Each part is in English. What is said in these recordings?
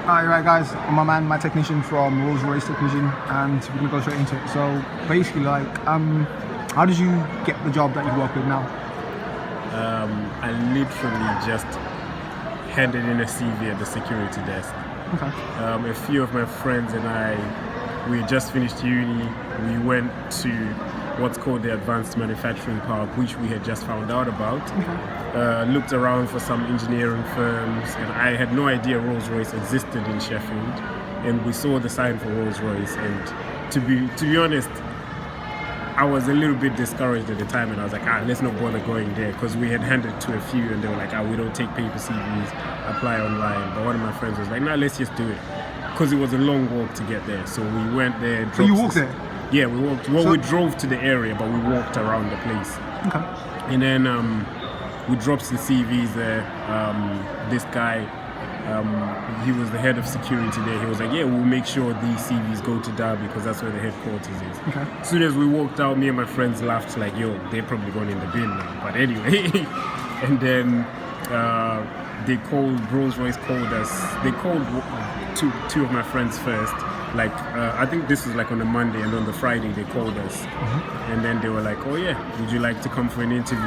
Alright guys, I'm my technician from Rolls-Royce technician, and we're gonna go straight into it. So basically, how did you get the job that you work with now? I literally just handed in a CV at the security desk. Okay. A few of my friends and I, we had just finished uni. We went to what's called the Advanced Manufacturing Park, which we had just found out about. Okay. Looked around for some engineering firms, and I had no idea Rolls-Royce existed in Sheffield. And we saw the sign for Rolls-Royce, and to be honest, I was a little bit discouraged at the time, and I was like, let's not bother going there, because we had handed to a few, and they were like, we don't take paper CVs, apply online. But one of my friends was like, let's just do it, because it was a long walk to get there. So we went there. So you walked there? Yeah, we walked. Well, we drove to the area, but we walked around the place. Okay. And then we dropped the CVs there. This guy, he was the head of security there. He was like, we'll make sure these CVs go to Derby, because that's where the headquarters is. Okay. As soon as we walked out, me and my friends laughed like, they're probably going in the bin now. But anyway, and then Rolls-Royce called us. They called two of my friends first. I think this was like on a Monday, and on the Friday they called us. And then they were like, would you like to come for an interview?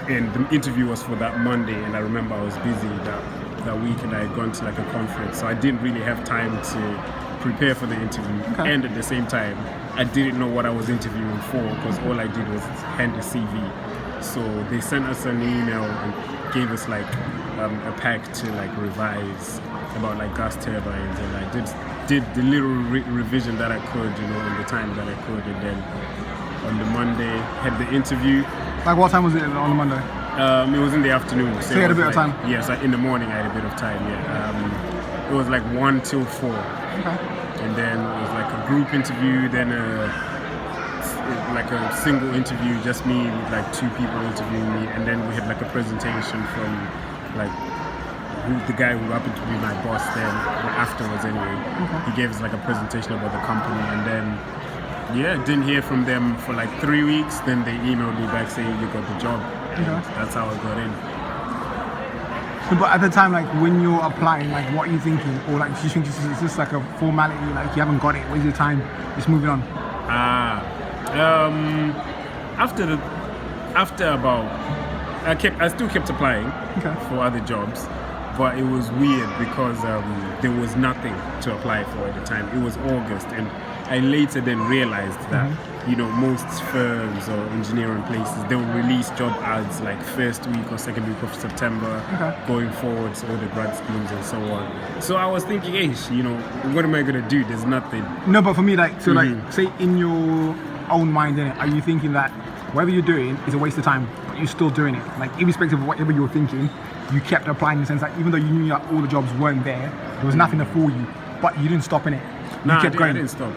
And the interview was for that Monday, and I remember I was busy that week, and I had gone to like a conference, so I didn't really have time to prepare for the interview. Okay. And at the same time, I didn't know what I was interviewing for, because all I did was hand a CV. So they sent us an email and gave us a pack to revise about gas turbines, and I did the little revision that I could, in the time that I could. And then on the Monday had the interview. What time was it on the Monday? It was in the afternoon. So you had a bit of time? Yes, in the morning I had a bit of time, it was 1 till 4. Okay. And then it was a group interview, then a single interview, just me with 2 people interviewing me, and then we had a presentation from the guy who happened to be my boss then afterwards anyway. Okay. He gave us a presentation about the company, and then didn't hear from them for 3 weeks. Then they emailed me back saying you got the job. And that's how I got in. But at the time, when you're applying, what are you thinking? Or do you think this is just a formality, you haven't got it, waste your time, just moving on? I still kept applying for other jobs, but it was weird because there was nothing to apply for at the time. It was August, and I later then realized that most firms or engineering places, they'll release job ads first week or second week of September, going forwards, all the grad schemes and so on. So I was thinking, what am I gonna do? There's nothing. No, but for me, say in your own mind, are you thinking that whatever you're doing is a waste of time, but you're still doing it? Irrespective of whatever you're thinking, you kept applying in the sense that even though you knew that all the jobs weren't there was nothing for you, but you didn't stop in it. You kept going. I didn't stop.